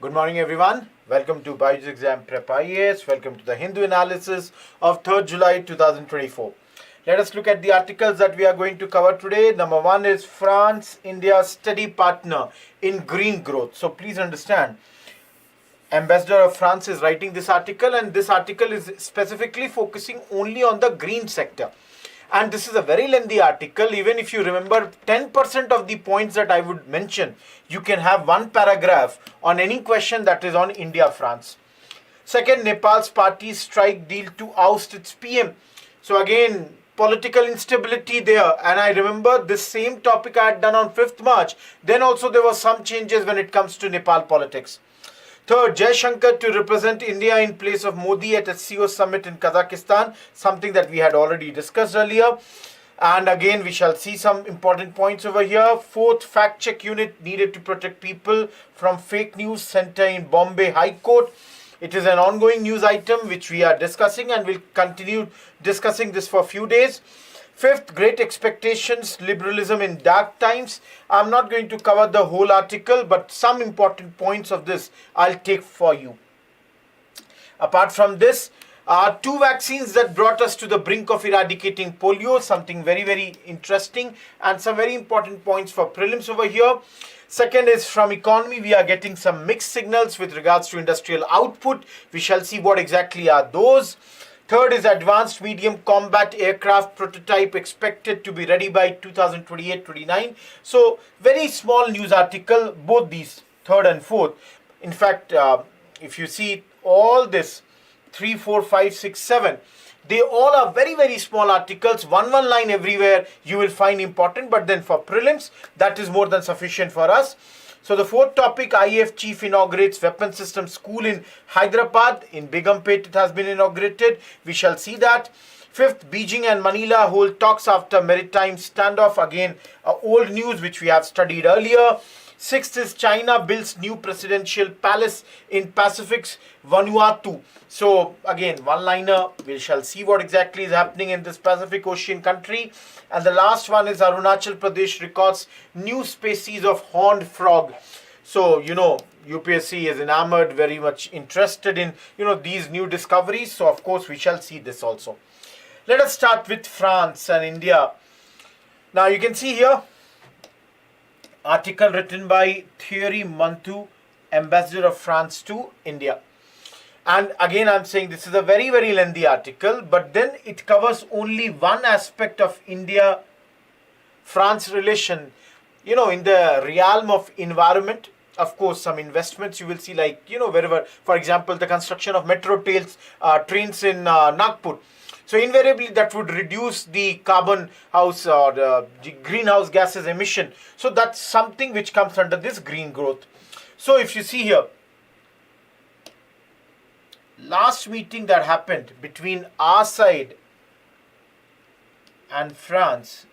Good morning everyone. Welcome to Byjus Exam Prep IAS. Welcome to the Hindu analysis of 3rd July 2024. Let us look at the articles that we are going to cover today. Number one is France, India steady partner in green growth. So please understand, Ambassador of France is writing this article, and this article is specifically focusing only on the green sector. And this is a very lengthy article. Even if you remember 10% of the points that I would mention, you can have one paragraph on any question that is on India, France. Second, Nepal's party strike deal to oust its PM. So again, political instability there. And I remember this same topic I had done on 5th March. Then also there were some changes when it comes to Nepal politics. Third, Jaishankar to represent India in place of Modi at SEO Summit in Kazakhstan, something that we had already discussed earlier. And again, we shall see some important points over here. Fourth, fact check unit needed to protect people from fake news center in Bombay High Court. It is an ongoing news item which we are discussing, and we'll continue discussing this for a few days. Fifth, great expectations, liberalism in dark times. I'm not going to cover the whole article, but some important points of this I'll take for you. Apart from this, two vaccines that brought us to the brink of eradicating polio, something very, very interesting, and some very important points for prelims over here. Second is from economy, we are getting some mixed signals with regards to industrial output. We shall see what exactly are those. Third is advanced medium combat aircraft prototype expected to be ready by 2028-29. So very small news article, both these, third and fourth. In fact, if you see all this, 3, 4, 5, 6, 7, they all are very, very small articles. One line everywhere you will find important, but then for prelims, that is more than sufficient for us. So the fourth topic, IAF chief inaugurates weapon system school in Hyderabad. In Begumpet it has been inaugurated. We shall see that. Fifth, Beijing and Manila hold talks after maritime standoff. Again, old news which we have studied earlier. Sixth is China builds new presidential palace in Pacific's Vanuatu. So again, one-liner, we shall see what exactly is happening in this Pacific Ocean country. And the last one is Arunachal Pradesh records new species of horned frog. So, UPSC is enamored, very much interested in, these new discoveries. So, of course, we shall see this also. Let us start with France and India. Now, you can see here, article written by Thierry Mantou, Ambassador of France to India. And again, I'm saying this is a very, very lengthy article, but then it covers only one aspect of India-France relation, in the realm of environment. Of course, some investments you will see, like, wherever, for example, the construction of metro trains in Nagpur. So invariably that would reduce the carbon house or the greenhouse gases emission. So that's something which comes under this green growth. So if you see here, last meeting that happened between our side and France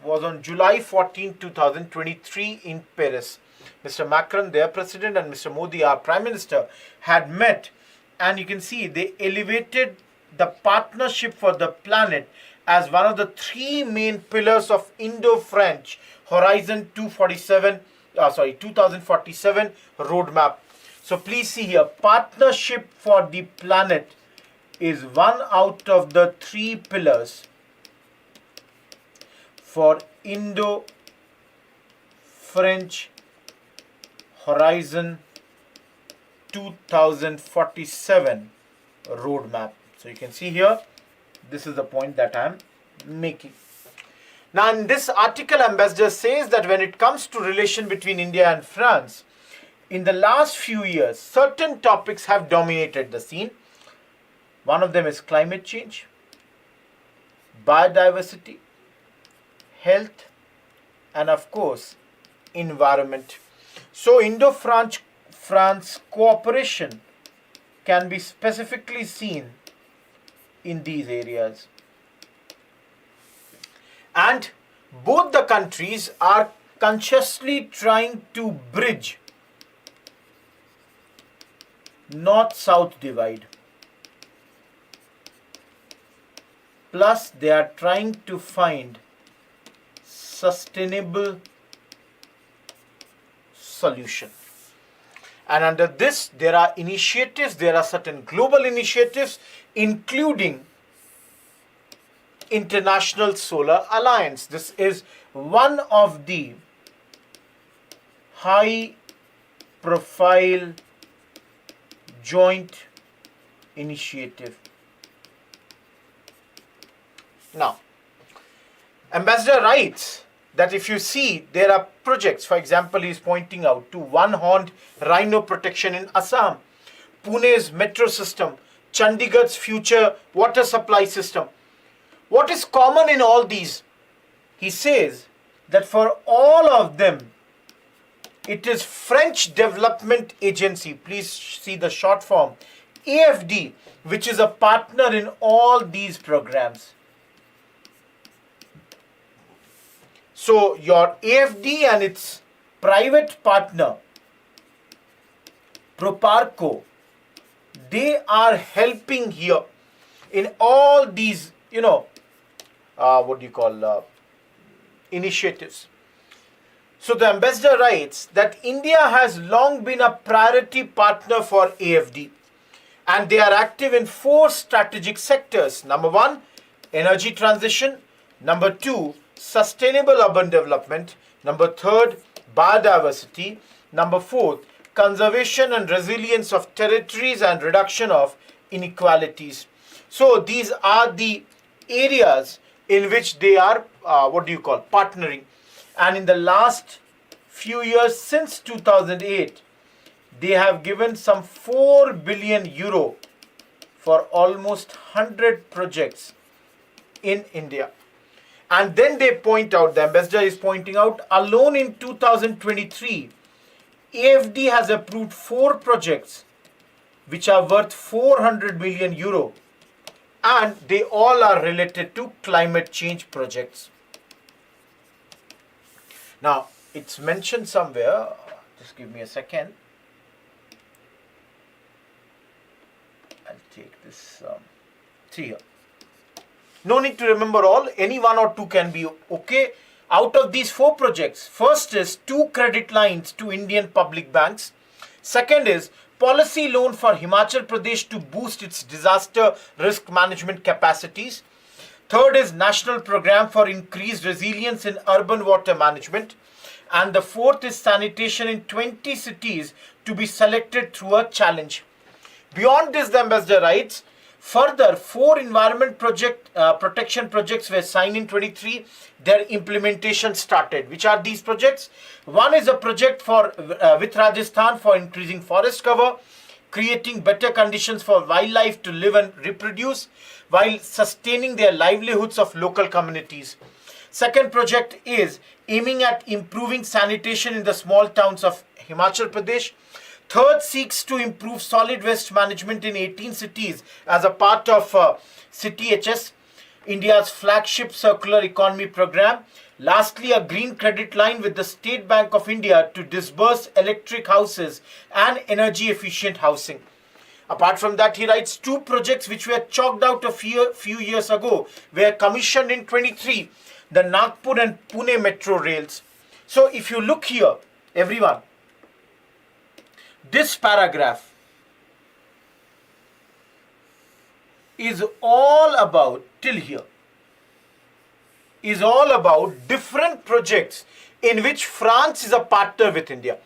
was on July 14, 2023 in Paris. Mr. Macron, their president, and Mr. Modi, our prime minister, had met, and you can see they elevated the partnership for the planet as one of the three main pillars of Indo-French Horizon 2047 roadmap. So please see here, partnership for the planet is one out of the three pillars for Indo-French Horizon 2047 roadmap. So you can see here, this is the point that I am making. Now in this article, Ambassador says that when it comes to relation between India and France, in the last few years, certain topics have dominated the scene. One of them is climate change, biodiversity, health, and of course, environment. So Indo-France cooperation can be specifically seen in these areas. And both the countries are consciously trying to bridge north-south divide. Plus, they are trying to find sustainable solution. And under this, there are initiatives, there are certain global initiatives, including International Solar Alliance. This is one of the high profile joint initiative. Now, Ambassador writes that if you see there are projects, for example, he is pointing out to one-horned rhino protection in Assam, Pune's metro system, Chandigarh's future water supply system. What is common in all these? He says that for all of them, it is French Development Agency, please see the short form, AFD, which is a partner in all these programs. So your AFD and its private partner, Proparco, they are helping here in all these, initiatives. So the ambassador writes that India has long been a priority partner for AFD, and they are active in 4 strategic sectors. Number 1, energy transition. Number 2, sustainable urban development. Number 3, biodiversity. Number 4, conservation and resilience of territories and reduction of inequalities. So these are the areas in which they are partnering. And in the last few years, since 2008, they have given some 4 billion euro for almost 100 projects in India. And then they point out, the ambassador is pointing out, alone in 2023, AFD has approved 4 projects which are worth 400 million euro, and they all are related to climate change projects. Now, it's mentioned somewhere, just give me a second. I'll take this, see here. No need to remember all, any 1 or 2 can be okay. Out of these 4 projects, first is 2 credit lines to Indian public banks. Second is policy loan for Himachal Pradesh to boost its disaster risk management capacities. Third is national program for increased resilience in urban water management. And the fourth is sanitation in 20 cities to be selected through a challenge. Beyond this, the ambassador writes, further 4 environment protection projects were signed in 23. Their implementation started. Which are these projects? One is a project with Rajasthan for increasing forest cover, creating better conditions for wildlife to live and reproduce while sustaining their livelihoods of local communities. Second project is aiming at improving sanitation in the small towns of Himachal Pradesh. Third seeks to improve solid waste management in 18 cities as a part of CTHS, India's flagship circular economy program. Lastly, a green credit line with the State Bank of India to disburse electric houses and energy efficient housing. Apart from that, he writes 2 projects which were chalked out a few years ago were commissioned in 23, the Nagpur and Pune metro rails. So if you look here, everyone, this paragraph is all about, till here, is all about different projects in which France is a partner with India,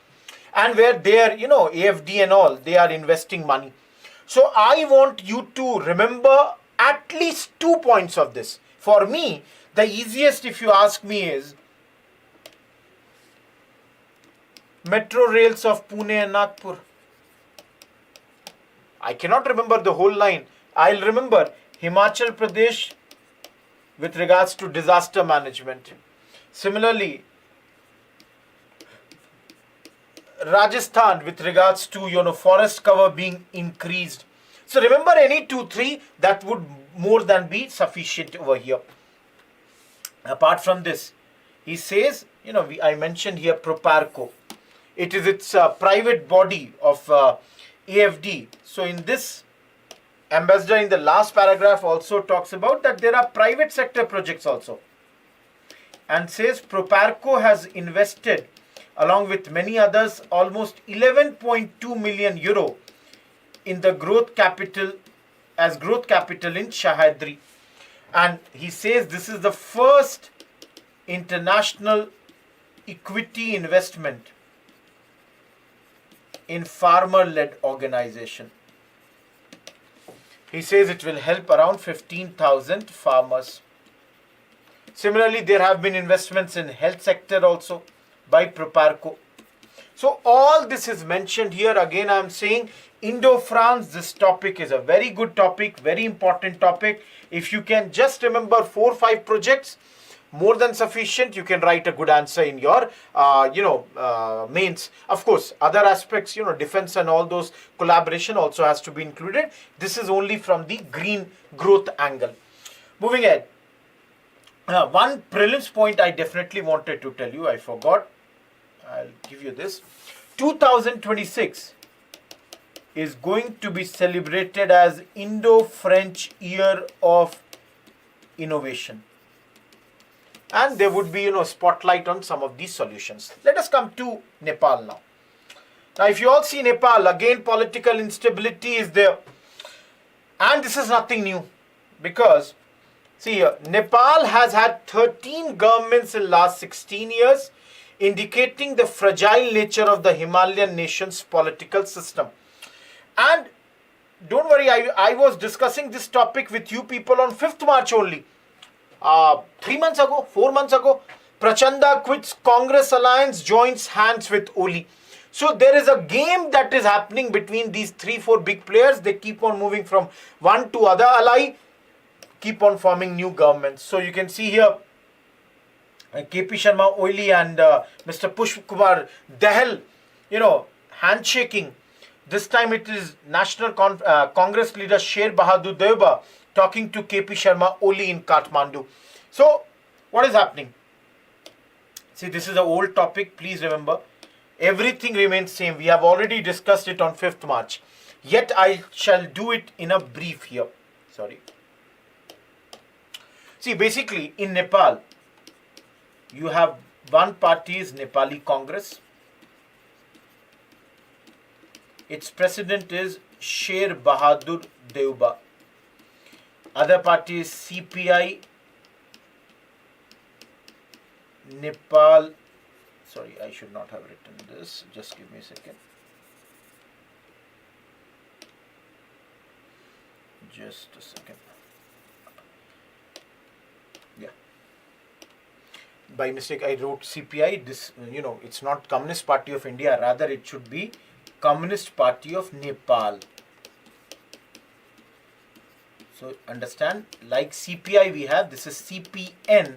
and where they are, AFD and all, they are investing money. So I want you to remember at least 2 points of this. For me, the easiest, if you ask me, is metro rails of Pune and Nagpur. I cannot remember the whole line. I'll remember Himachal Pradesh with regards to disaster management. Similarly, Rajasthan with regards to forest cover being increased. So remember any 2, 3, that would more than be sufficient over here. Apart from this, he says, I mentioned here Proparco. It is its private body of AFD. So in this, ambassador in the last paragraph also talks about that there are private sector projects also, and says Proparco has invested along with many others, almost 11.2 million euro in the growth capital in Sahyadri. And he says this is the first international equity investment in farmer-led organization. He says it will help around 15,000 farmers. Similarly, there have been investments in health sector also by Proparco. So all this is mentioned here. Again, I am saying Indo-France, this topic is a very good topic, very important topic. If you can just remember 4 or 5 projects, more than sufficient. You can write a good answer in your, mains. Of course, other aspects, defense and all those collaboration also has to be included. This is only from the green growth angle. Moving ahead. One prelims point I definitely wanted to tell you. I forgot. I'll give you this. 2026 is going to be celebrated as Indo-French Year of Innovation. And there would be, spotlight on some of these solutions. Let us come to Nepal now. Now, if you all see Nepal, again, political instability is there. And this is nothing new. Because, see here, Nepal has had 13 governments in last 16 years, indicating the fragile nature of the Himalayan nation's political system. And don't worry, I was discussing this topic with you people on 5th March only. 3 months ago, 4 months ago, Prachanda quits Congress alliance, joins hands with Oli. So there is a game that is happening between these 3-4 big players. They keep on moving from one to other ally, keep on forming new governments. So you can see here, KP Sharma Oli and Mr. Pushp Kumar Dahal, handshaking. This time it is National Congress leader Sher Bahadur Deuba talking to KP Sharma Oli in Kathmandu. So, what is happening? See, this is an old topic. Please remember, everything remains same. We have already discussed it on 5th March. Yet, I shall do it in a brief here. Sorry. See, basically, in Nepal, you have one party is Nepali Congress. Its president is Sher Bahadur Deuba. Other party is CPI Nepal. Sorry, I should not have written this. Just give me a second. Just a second. Yeah. By mistake, I wrote CPI. This, it's not Communist Party of India. Rather, it should be Communist Party of Nepal. So understand, like CPI we have, this is CPN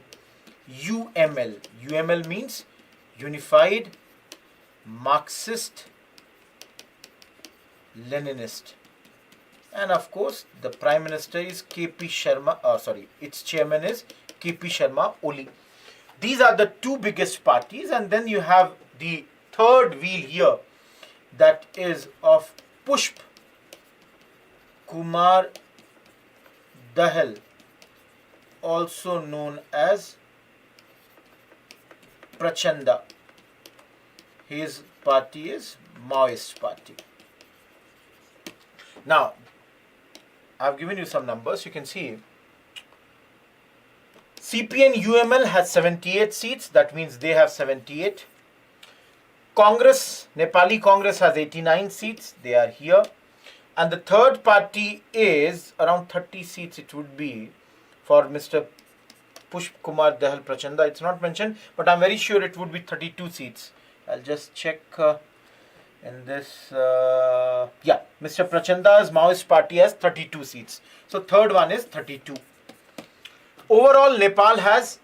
UML. UML means Unified Marxist Leninist. And of course, the Prime Minister is KP Sharma, its chairman is KP Sharma Oli. These are the two biggest parties, and then you have the third wheel here, that is of Pushp Kumar Dahal, also known as Prachanda. His party is Maoist party. Now, I have given you some numbers. You can see CPN UML has 78 seats. That means they have 78. Congress, Nepali Congress has 89 seats. They are here. And the third party is around 30 seats. It would be for Mr. Pushp Kumar Dahal Prachanda. It's not mentioned, but I'm very sure it would be 32 seats. I'll just check in this. Yeah, Mr. Prachanda's Maoist party has 32 seats. So third one is 32. Overall, Nepal has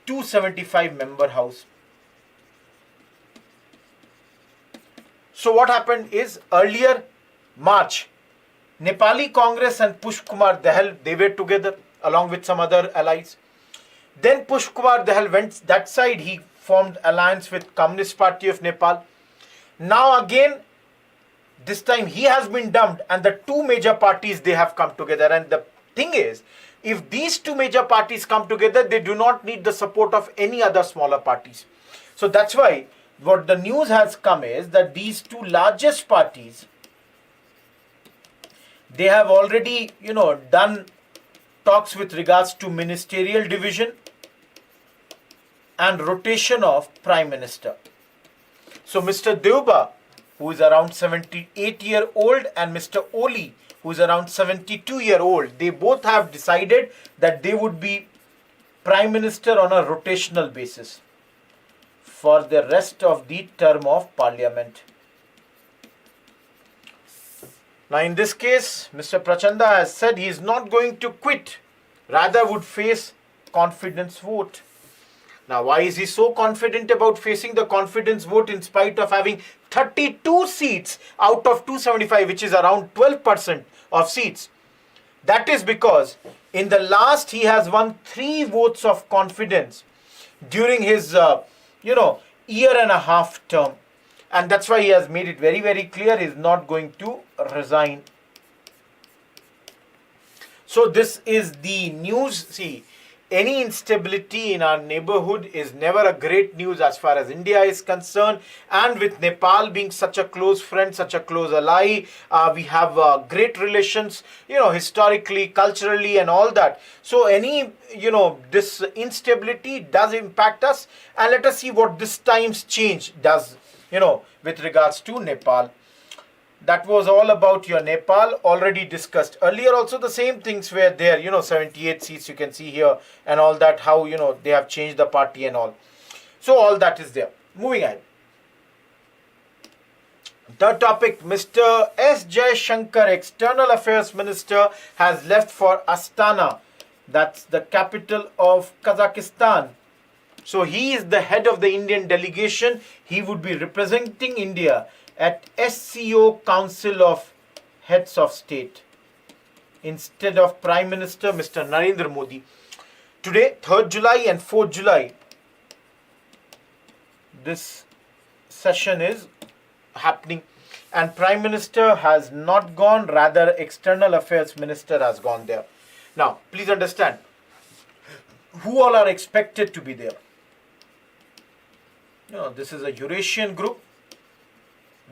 275 member house. So what happened is, earlier March, Nepali Congress and Pushp Kumar Dahal, they were together along with some other allies. Then Pushp Kumar Dahal went that side. He formed alliance with Communist Party of Nepal. Now again, this time he has been dumped, and the two major parties, they have come together. And the thing is, if these two major parties come together, they do not need the support of any other smaller parties. So that's why what the news has come is that these two largest parties, they have already, done talks with regards to ministerial division and rotation of Prime Minister. So Mr. Deuba, who is around 78-year-old, and Mr. Oli, who is around 72-year-old, they both have decided that they would be Prime Minister on a rotational basis for the rest of the term of Parliament. Now in this case, Mr. Prachanda has said he is not going to quit, rather would face confidence vote. Now why is he so confident about facing the confidence vote in spite of having 32 seats out of 275, which is around 12% of seats? That is because in the last he has won 3 votes of confidence during his year and a half term, and that's why he has made it very, very clear he is not going to resign. So this is the news. See, any instability in our neighborhood is never a great news as far as India is concerned, and with Nepal being such a close friend, such a close ally, we have great relations, historically, culturally and all that. So any, this instability does impact us, and let us see what this time's change does, with regards to Nepal. That was all about your Nepal, already discussed earlier. Also the same things were there, 78 seats you can see here and all that, how, they have changed the party and all. So all that is there. Moving ahead. The topic, Mr. S. Jaishankar, External Affairs Minister, has left for Astana. That's the capital of Kazakhstan. So he is the head of the Indian delegation. He would be representing India at SEO Council of Heads of State instead of Prime Minister Mr. Narendra Modi. Today, 3rd July and 4th July, this session is happening, and Prime Minister has not gone, rather External Affairs Minister has gone there. Now, please understand, who all are expected to be there? This is a Eurasian group,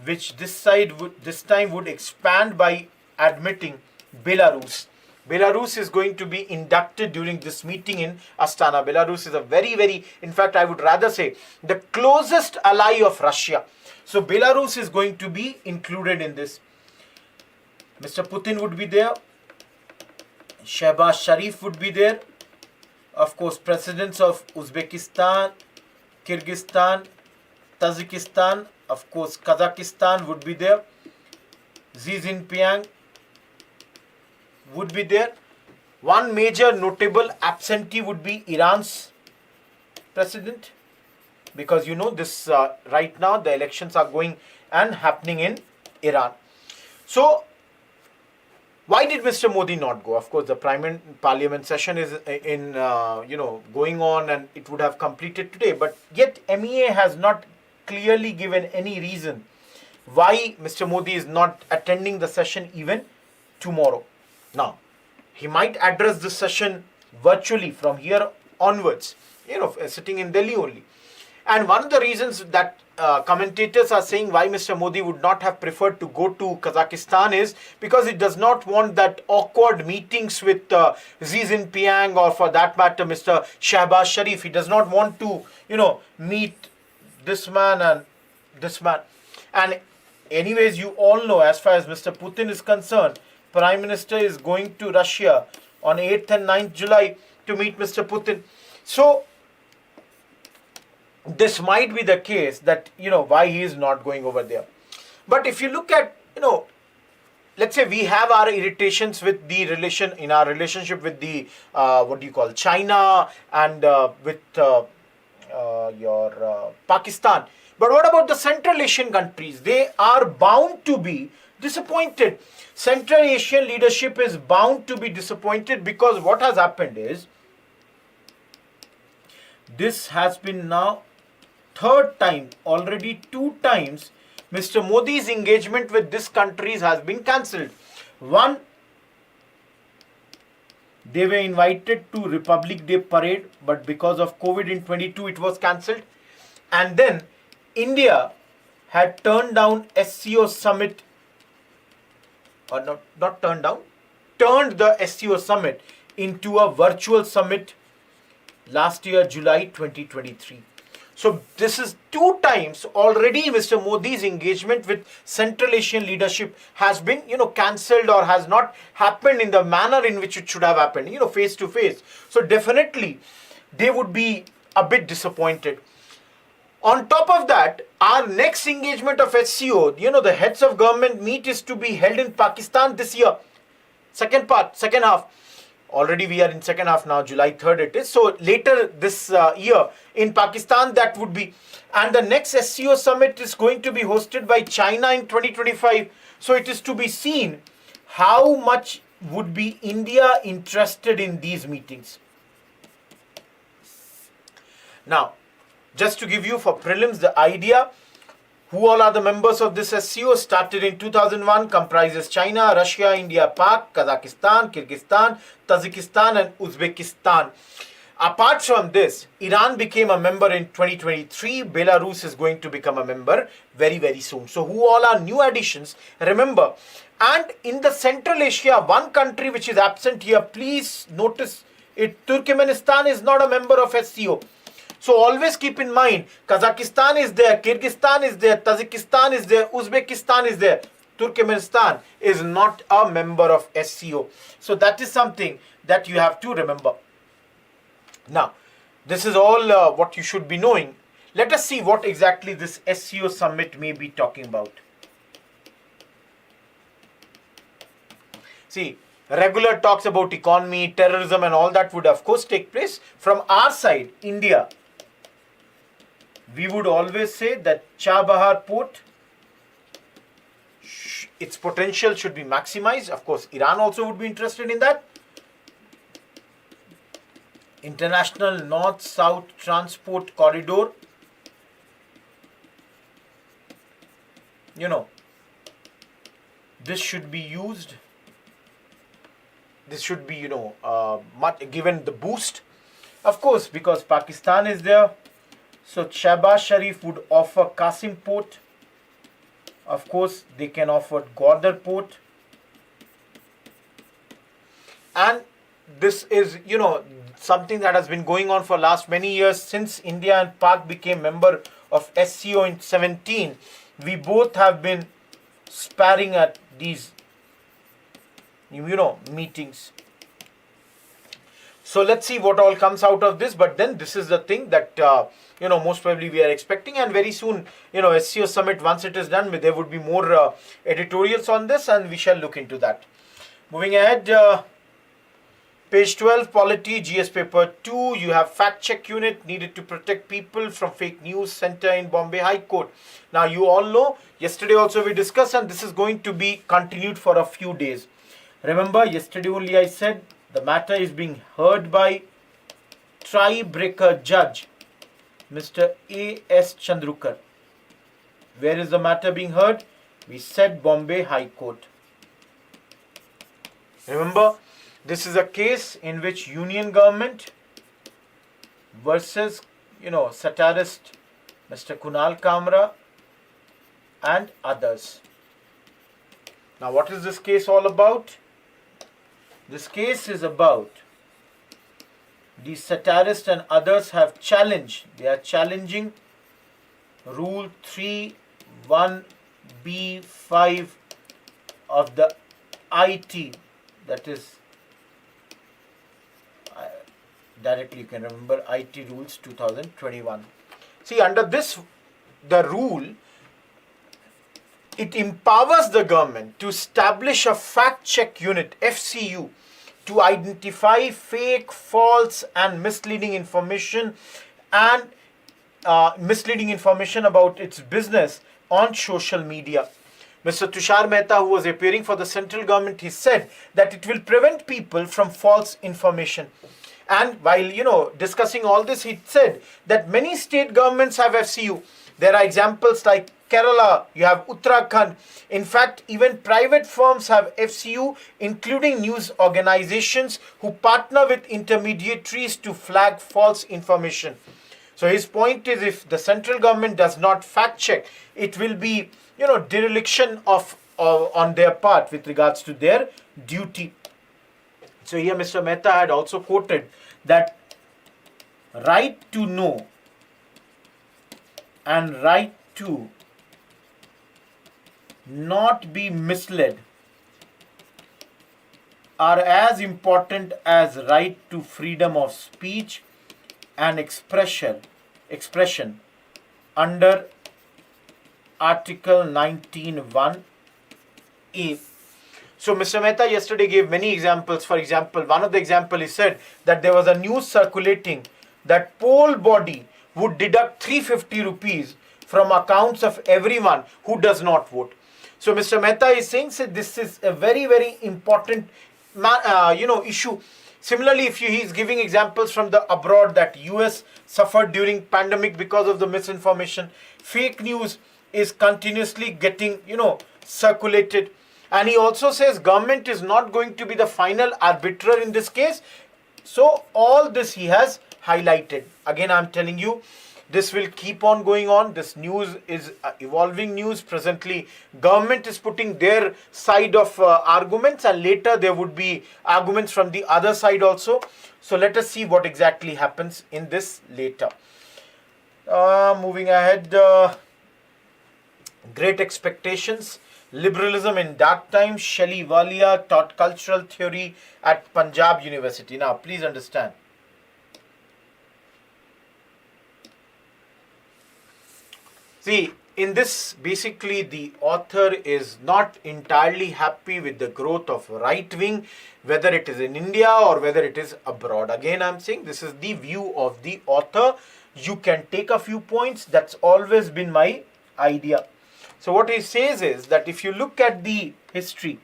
which this time would expand by admitting Belarus. Belarus is going to be inducted during this meeting in Astana. Belarus is a very, very, in fact, I would rather say the closest ally of Russia. So Belarus is going to be included in this. Mr. Putin would be there. Shehbaz Sharif would be there. Of course, presidents of Uzbekistan, Kyrgyzstan, Tajikistan, of course, Kazakhstan would be there. Xi Jinping would be there. One major notable absentee would be Iran's president, because this right now the elections are going and happening in Iran. So why did Mr. Modi not go? Of course, the Parliament session is going on, and it would have completed today. But yet MEA has not clearly given any reason why Mr. Modi is not attending the session even tomorrow. Now, he might address this session virtually from here onwards, sitting in Delhi only. And one of the reasons that commentators are saying why Mr. Modi would not have preferred to go to Kazakhstan is because he does not want that awkward meetings with Xi Jinping, or for that matter Mr. Shehbaz Sharif. He does not want to, meet this man and this man. And anyways, you all know, as far as Mr. Putin is concerned, Prime Minister is going to Russia on 8th and 9th July to meet Mr. Putin. So this might be the case that, why he is not going over there. But if you look at, let's say we have our irritations with the relationship with the, China and with Pakistan. But what about the Central Asian countries? They are bound to be disappointed. Central Asian leadership is bound to be disappointed, because what has happened is, this has been now 3rd time, already 2 times, Mr. Modi's engagement with these countries has been cancelled. One, they were invited to Republic Day parade, but because of COVID in 22, it was cancelled. And then India had turned down SEO Summit, or not turned down, turned the SEO Summit into a virtual summit last year, July 2023. So this is 2 times already Mr. Modi's engagement with Central Asian leadership has been, cancelled or has not happened in the manner in which it should have happened, face to face. So definitely they would be a bit disappointed. On top of that, our next engagement of SEO, the heads of government meet is to be held in Pakistan this year. Second half. Already we are in second half now, July 3rd it is. So later this year in Pakistan that would be. And the next SEO summit is going to be hosted by China in 2025. So it is to be seen how much would be India interested in these meetings. Now, just to give you for prelims the idea, who all are the members of this SEO? Started in 2001, comprises China, Russia, India, Pak, Kazakhstan, Kyrgyzstan, Tajikistan and Uzbekistan. Apart from this, Iran became a member in 2023. Belarus is going to become a member very, very soon. So who all are new additions? Remember, and in the Central Asia, one country which is absent here, please notice it, Turkmenistan is not a member of SEO. So always keep in mind, Kazakhstan is there, Kyrgyzstan is there, Tajikistan is there, Uzbekistan is there. Turkmenistan is not a member of SEO. So that is something that you have to remember. Now, this is all what you should be knowing. Let us see what exactly this SEO summit may be talking about. See, regular talks about economy, terrorism and all that would of course take place. From our side, India, we would always say that Chabahar port, its potential should be maximized. Of course, Iran also would be interested in that. International North-South Transport Corridor. This should be used. This should be, given the boost. Of course, because Pakistan is there. So Shahbaz Sharif would offer Qasim Port. Of course, they can offer Gwadar Port. And this is, something that has been going on for last many years since India and Pak became member of SEO in 17. We both have been sparring at these, meetings. So let's see what all comes out of this. But then this is the thing that, most probably we are expecting. And very soon, SEO Summit, once it is done, there would be more editorials on this and we shall look into that. Moving ahead, page 12, Polity, GS paper 2, you have fact check unit needed to protect people from fake news center in Bombay High Court. Now you all know, yesterday also we discussed and this is going to be continued for a few days. Remember, yesterday only I said the matter is being heard by tie-breaker judge, Mr. A.S. Chandrukar. Where is the matter being heard? We said Bombay High Court. Remember, this is a case in which union government versus, satirist Mr. Kunal Kamra and others. Now, what is this case all about? This case is about the satirist and others have challenged. They are challenging Rule 3(1)(b)(5) of the IT, that is directly you can remember IT rules 2021. See, under this, the rule, it empowers the government to establish a fact check unit, FCU, to identify fake, false and misleading information and misleading information about its business on social media. Mr. Tushar Mehta, who was appearing for the central government, he said that it will prevent people from false information. And while, discussing all this, he said that many state governments have FCU. There are examples like Kerala, you have Uttarakhand. In fact, even private firms have FCU, including news organizations who partner with intermediaries to flag false information. So his point is, if the central government does not fact check, it will be, dereliction of on their part with regards to their duty. So here Mr. Mehta had also quoted that right to know and right to not be misled are as important as right to freedom of speech and expression under Article 19(1)(a). So Mr. Mehta yesterday gave many examples. For example, one of the example he said that there was a news circulating that poll body would deduct 350 rupees from accounts of everyone who does not vote. So Mr. Mehta is saying this is a very, very important issue. Similarly, if he is giving examples from the abroad that US suffered during pandemic because of the misinformation, fake news is continuously getting, circulated. And he also says government is not going to be the final arbiter in this case. So all this he has highlighted. Again, I'm telling you, this will keep on going on. This news is evolving news. Presently, government is putting their side of arguments, and later there would be arguments from the other side also. So let us see what exactly happens in this later. Moving ahead, Great Expectations. Liberalism in Dark Times. Shelley Walia taught cultural theory at Punjab University. Now, please understand. See, in this, basically, the author is not entirely happy with the growth of right wing, whether it is in India or whether it is abroad. Again, I'm saying this is the view of the author. You can take a few points. That's always been my idea. So what he says is that if you look at the history,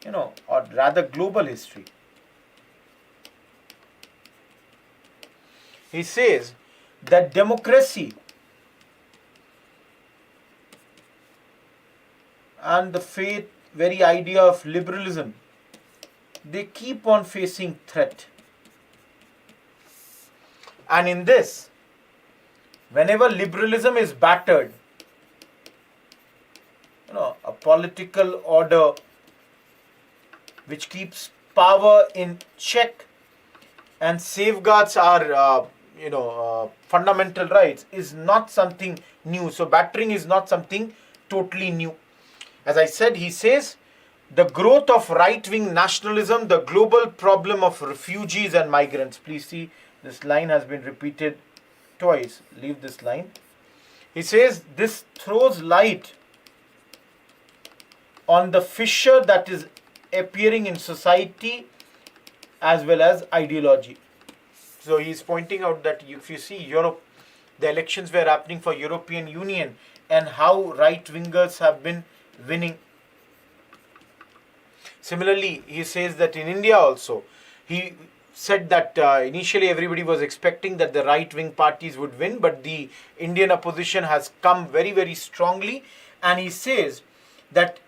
or rather global history, he says that democracy and the very idea of liberalism, they keep on facing threat. And in this, whenever liberalism is battered, a political order which keeps power in check and safeguards our fundamental rights is not something new. So battering is not something totally new. As I said, he says, the growth of right-wing nationalism, the global problem of refugees and migrants. Please see, this line has been repeated twice. Leave this line. He says, this throws light on the fissure that is appearing in society as well as ideology. So he is pointing out that if you see Europe, the elections were happening for European Union and how right-wingers have been winning. Similarly, he says that in India also, he said that initially everybody was expecting that the right-wing parties would win, but the Indian opposition has come very, very strongly, and he says that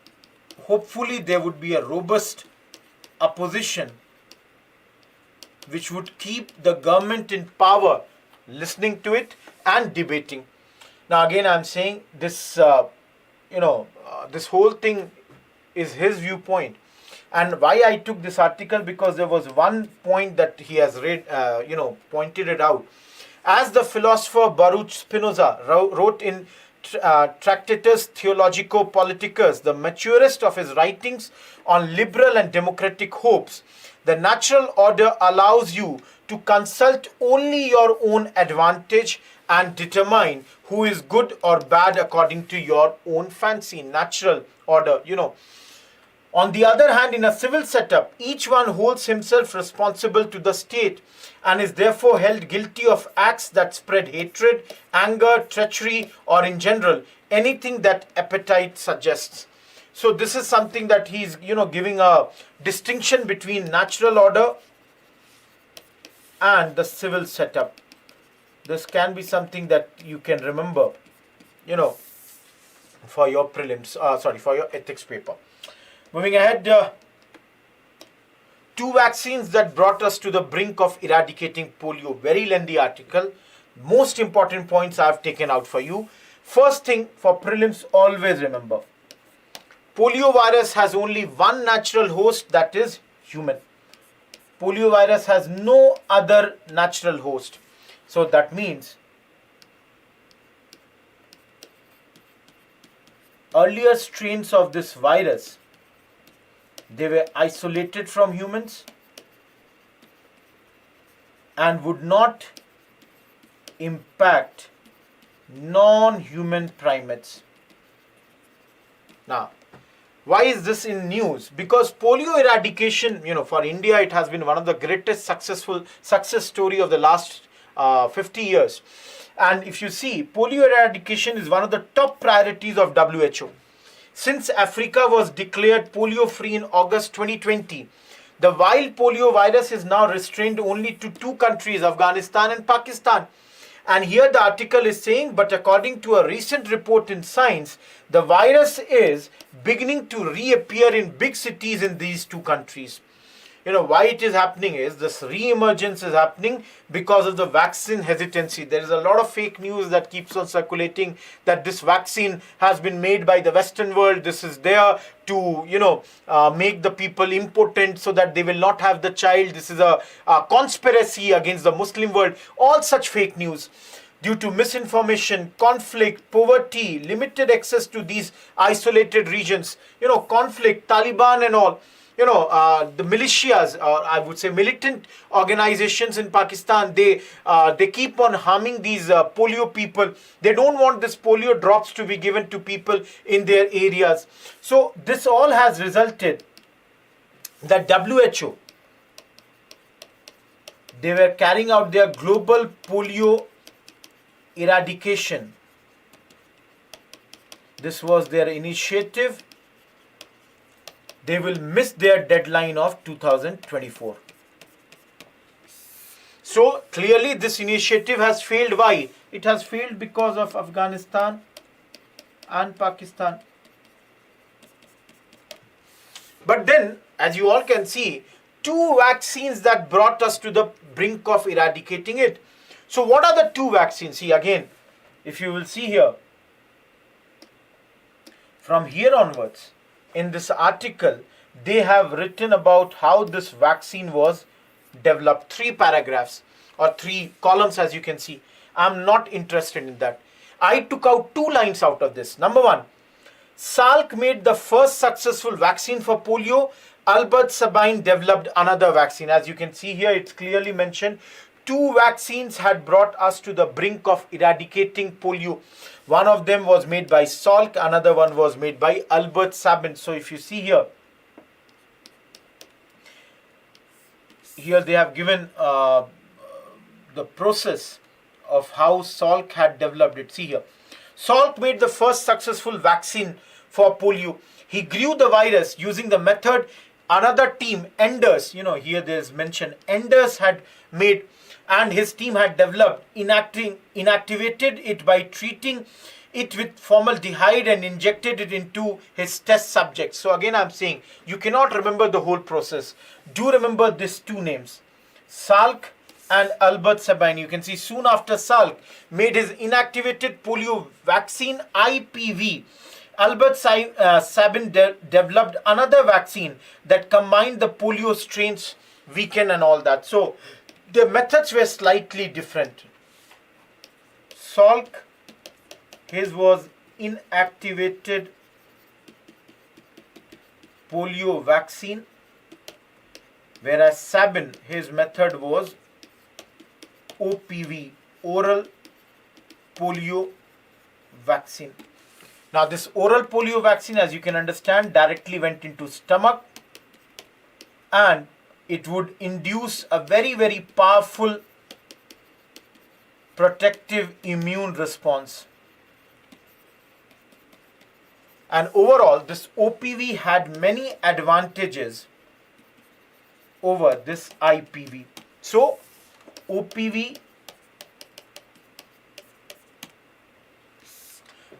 hopefully there would be a robust opposition which would keep the government in power, listening to it and debating. Now again, I'm saying this, this whole thing is his viewpoint. And why I took this article, because there was one point that he has read, pointed it out. As the philosopher Baruch Spinoza wrote in Tractatus Theologico-Politicus, the maturest of his writings on liberal and democratic hopes, the natural order allows you to consult only your own advantage and determine who is good or bad according to your own fancy. Natural order, On the other hand, in a civil setup, each one holds himself responsible to the state and is therefore held guilty of acts that spread hatred, anger, treachery, or in general, anything that appetite suggests. So this is something that he's, giving a distinction between natural order and the civil setup. This can be something that you can remember, for your prelims, for your ethics paper. Moving ahead, 2 vaccines that brought us to the brink of eradicating polio. Very lengthy article. Most important points I've taken out for you. First thing for prelims, always remember, polio virus has only one natural host, that is human. Polio virus has no other natural host. So that means earlier strains of this virus, they were isolated from humans and would not impact non-human primates. Now, why is this in news? Because polio eradication, for India, it has been one of the greatest success story of the last 50 years. And if you see, polio eradication is one of the top priorities of WHO. Since Africa was declared polio-free in August 2020, the wild polio virus is now restrained only to two countries, Afghanistan and Pakistan. And here the article is saying, but according to a recent report in Science, the virus is beginning to reappear in big cities in these two countries. Why it is happening is, this re-emergence is happening because of the vaccine hesitancy. There is a lot of fake news that keeps on circulating that this vaccine has been made by the Western world. This is there to, make the people impotent so that they will not have the child. This is a conspiracy against the Muslim world. All such fake news. Due to misinformation, conflict, poverty, limited access to these isolated regions, conflict, Taliban and all. The militias, or I would say militant organizations in Pakistan, they keep on harming these polio people. They don't want this polio drops to be given to people in their areas. So this all has resulted that WHO, they were carrying out their global polio eradication. This was their initiative. They will miss their deadline of 2024. So clearly this initiative has failed. Why? It has failed because of Afghanistan and Pakistan. But then, as you all can see, two vaccines that brought us to the brink of eradicating it. So what are the two vaccines? See, again, if you will see here, from here onwards, in this article, they have written about how this vaccine was developed. 3 paragraphs or 3 columns, as you can see. I'm not interested in that. I took out 2 lines out of this. Number 1, Salk made the first successful vaccine for polio. Albert Sabine developed another vaccine. As you can see here, it's clearly mentioned. 2 vaccines had brought us to the brink of eradicating polio. One of them was made by Salk, another one was made by Albert Sabin. So if you see here, they have given the process of how Salk had developed it. See here, Salk made the first successful vaccine for polio. He grew the virus using the method another team, Enders, here there's mentioned, Enders had made, and his team had developed, inactivated it by treating it with formaldehyde and injected it into his test subjects. So again, I'm saying you cannot remember the whole process. Do remember these 2 names, Salk and Albert Sabine. You can see soon after Salk made his inactivated polio vaccine IPV, Albert Sabin developed another vaccine that combined the polio strains, weakened and all that. So the methods were slightly different. Salk, his was inactivated polio vaccine, whereas Sabin, his method was OPV, oral polio vaccine. Now this oral polio vaccine, as you can understand, directly went into stomach, and it would induce a very, very powerful protective immune response. And overall, this OPV had many advantages over this IPV. So OPV.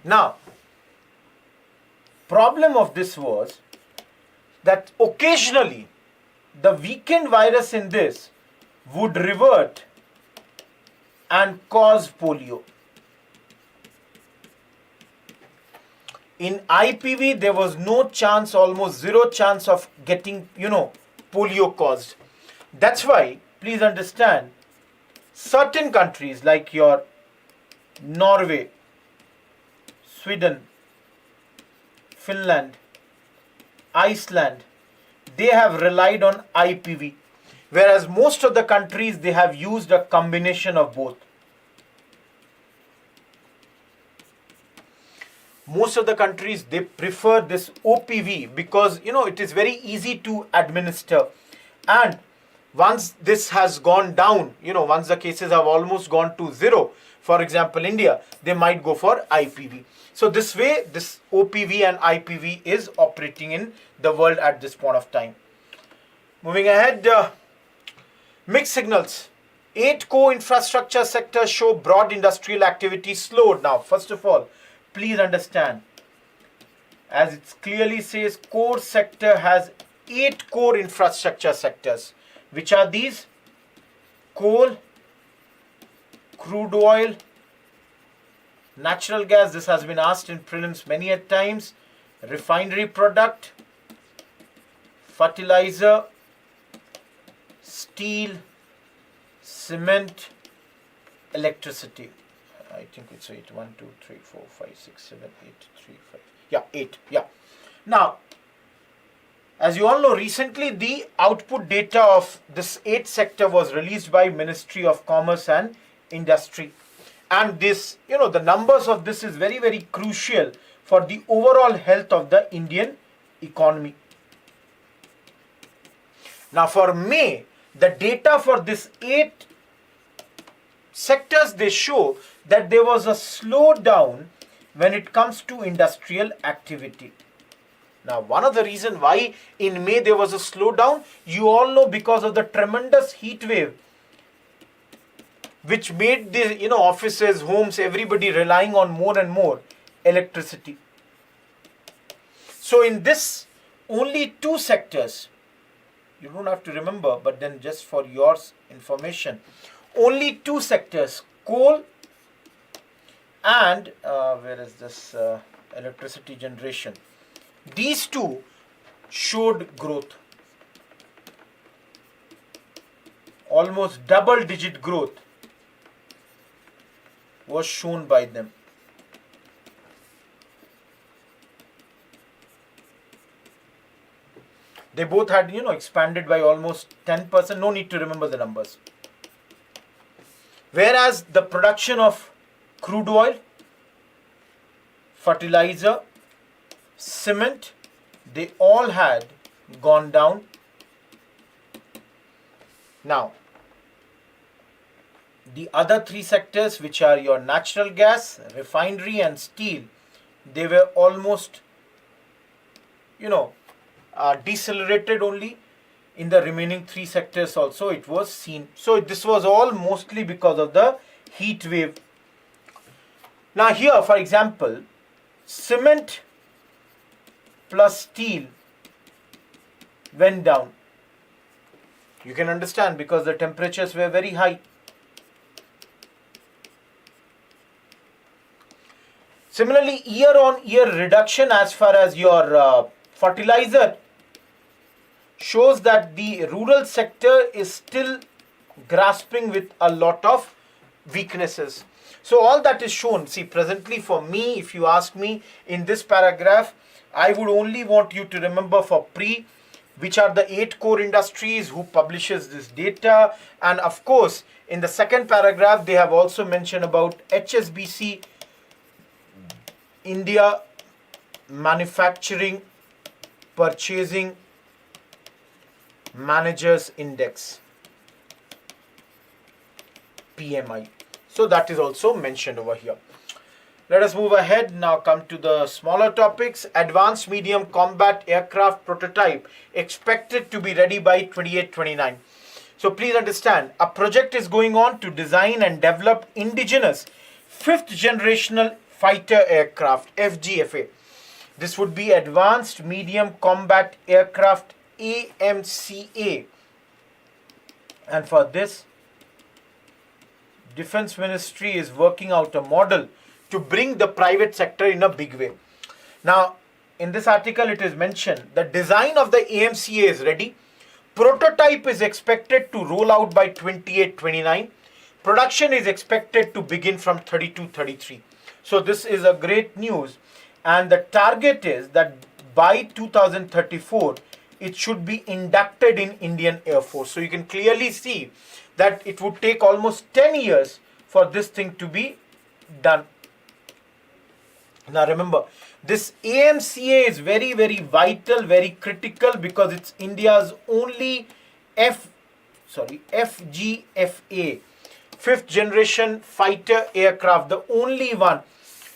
Now, problem of this was that occasionally the weakened virus in this would revert and cause polio. In IPV, there was no chance, almost zero chance of getting, polio caused. That's why, please understand, certain countries like your Norway, Sweden, Finland, Iceland, they have relied on IPV, whereas most of the countries, they have used a combination of both. Most of the countries, they prefer this OPV because it is very easy to administer, and once this has gone down, once the cases have almost gone to zero, for example India, they might go for IPV. So this way, this OPV and IPV is operating in the world at this point of time. Moving ahead, mixed signals. 8 core infrastructure sectors show broad industrial activity slowed. Now, first of all, please understand, as it clearly says, core sector has 8 core infrastructure sectors. Which are these? Coal, crude oil, natural gas, this has been asked in prelims many a times, refinery product, fertilizer, steel, cement, electricity. I think it's 8. 1, 2, 3, 4, 5, 6, 7, 8, 3, 5. Yeah, 8. Yeah. Now, as you all know, recently the output data of this 8th sector was released by Ministry of Commerce and Industry. And this, the numbers of this is very, very crucial for the overall health of the Indian economy. Now, for May, the data for this 8 sectors, they show that there was a slowdown when it comes to industrial activity. Now, one of the reasons why in May there was a slowdown, you all know, because of the tremendous heat wave, which made the offices, homes, everybody relying on more and more electricity. So in this, only 2 sectors, you don't have to remember, but then just for your information, only 2 sectors, coal and where is this electricity generation, these 2 showed growth, almost double-digit growth was shown by them. They both had, expanded by almost 10%. No need to remember the numbers. Whereas the production of crude oil, fertilizer, cement, they all had gone down. Now, the other 3 sectors, which are your natural gas, refinery and steel, they were almost, decelerated only. In the remaining 3 sectors also it was seen. So this was all mostly because of the heat wave. Now here, for example, cement plus steel went down. You can understand, because the temperatures were very high. Similarly, year-on-year reduction as far as your fertilizer shows that the rural sector is still grasping with a lot of weaknesses. So all that is shown. See, presently for me, if you ask me in this paragraph, I would only want you to remember for pre, which are the 8 core industries, who publishes this data. And of course, in the second paragraph, they have also mentioned about HSBC India Manufacturing Purchasing Managers Index, PMI. So that is also mentioned over here. Let us move ahead. Now come to the smaller topics. Advanced medium combat aircraft prototype expected to be ready by 28-29. So please understand, a project is going on to design and develop indigenous 5th generational fighter aircraft, FGFA. This would be Advanced Medium Combat Aircraft, AMCA. And for this, Defense Ministry is working out a model to bring the private sector in a big way. Now, in this article, it is mentioned the design of the AMCA is ready. Prototype is expected to roll out by 28-29. Production is expected to begin from 32-33. So this is a great news, and the target is that by 2034 it should be inducted in Indian Air Force. So you can clearly see that it would take almost 10 years for this thing to be done. Now remember, this AMCA is very, very vital, very critical, because it's India's only FGFA, fifth generation fighter aircraft, the only one.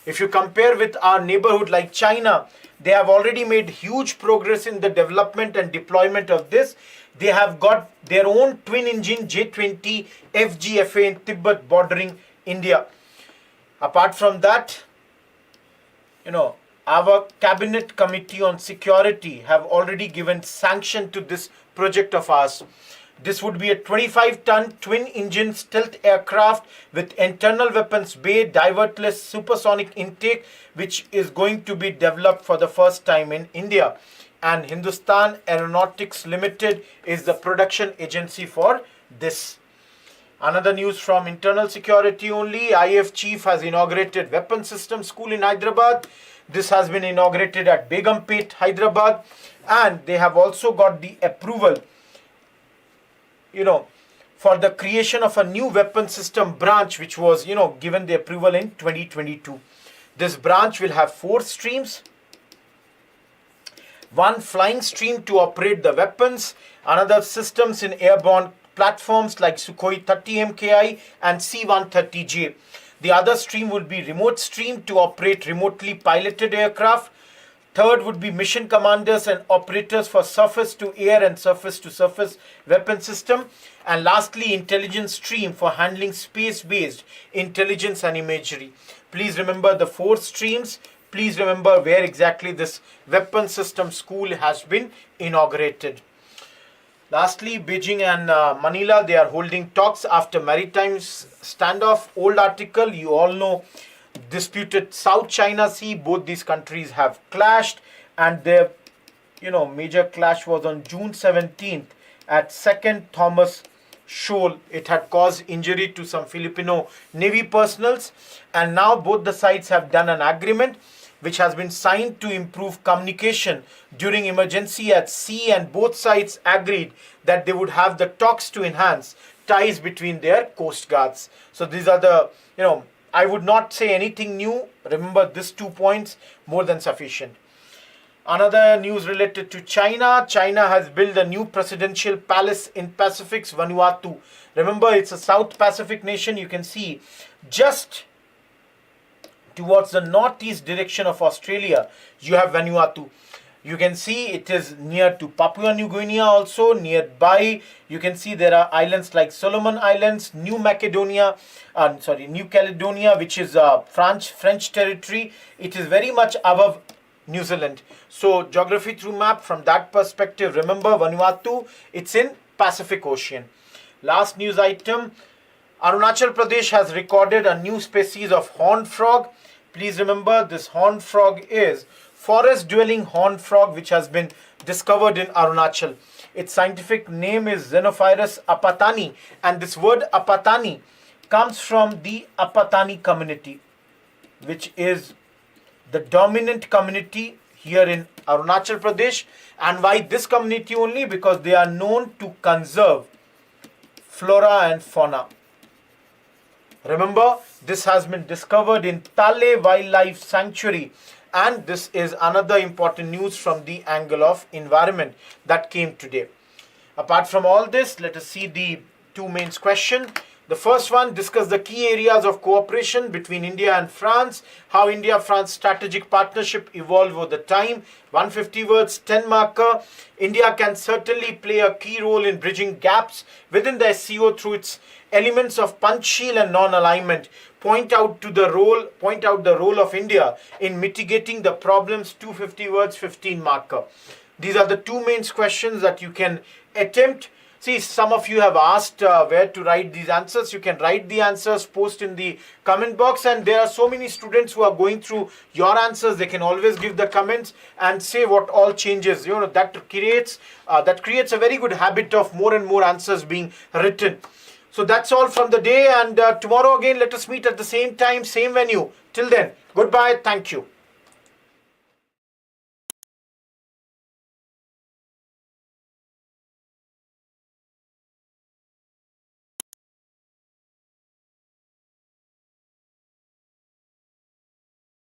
If you compare with our neighborhood like China, they have already made huge progress in the development and deployment of this. They have got their own twin engine J-20 FGFA in Tibet bordering India. Apart from that, our Cabinet Committee on Security have already given sanction to this project of ours. This would be a 25-ton twin-engine stealth aircraft with internal weapons bay, divertless supersonic intake, which is going to be developed for the first time in India. And Hindustan Aeronautics Limited is the production agency for this. Another news from internal security only. IAF Chief has inaugurated Weapon System School in Hyderabad. This has been inaugurated at Begumpet, Hyderabad. And they have also got the approval for the creation of a new weapon system branch, which was, given the approval in 2022. This branch will have 4 streams. One flying stream to operate the weapons, another systems in airborne platforms like Sukhoi 30 MKI and C-130J. The other stream will be remote stream to operate remotely piloted aircraft. Third would be mission commanders and operators for surface to air and surface to surface weapon system. And lastly, intelligence stream for handling space-based intelligence and imagery. Please remember the 4 streams. Please remember where exactly this weapon system school has been inaugurated. Lastly, Beijing and Manila, they are holding talks after maritime standoff. Old article, you all know, disputed South China Sea. Both these countries have clashed, and their major clash was on June 17th at 2nd Thomas Shoal. It had caused injury to some Filipino Navy personals, and now both the sides have done an agreement which has been signed to improve communication during emergency at sea, and both sides agreed that they would have the talks to enhance ties between their coast guards. So these are the, I would not say anything new. Remember, these 2 points more than sufficient. Another news related to China. China has built a new presidential palace in Pacific's Vanuatu. Remember, it's a South Pacific nation. You can see just towards the northeast direction of Australia, you have Vanuatu. You can see it is near to Papua New Guinea also. Nearby, you can see there are islands like Solomon Islands, New Caledonia, which is French territory. It is very much above New Zealand. So geography through map, from that perspective, remember Vanuatu, it's in Pacific Ocean. Last news item, Arunachal Pradesh has recorded a new species of horned frog. Please remember, this horned frog is forest dwelling horned frog, which has been discovered in Arunachal. Its scientific name is Xenophilus apatani, and this word apatani comes from the Apatani community, which is the dominant community here in Arunachal Pradesh. And why this community only? Because they are known to conserve flora and fauna. Remember, this has been discovered in Tale Wildlife Sanctuary, and this is another important news from the angle of environment that came today. Apart from all this, let us see the 2 mains question. The first one, discuss the key areas of cooperation between India and France, how India-France strategic partnership evolved over the time. 150 words, 10 marker. India can certainly play a key role in bridging gaps within the SEO through its elements of punch-shield and non-alignment. Point out the role of India in mitigating the problems. 250 words, 15 marker. These are the 2 mains questions that you can attempt. See, some of you have asked where to write these answers. You can write the answers, post in the comment box, and there are so many students who are going through your answers. They can always give the comments and say what all changes. That creates a very good habit of more and more answers being written. So that's all from the day, and tomorrow again let us meet at the same time, same venue. Till then, goodbye. Thank you.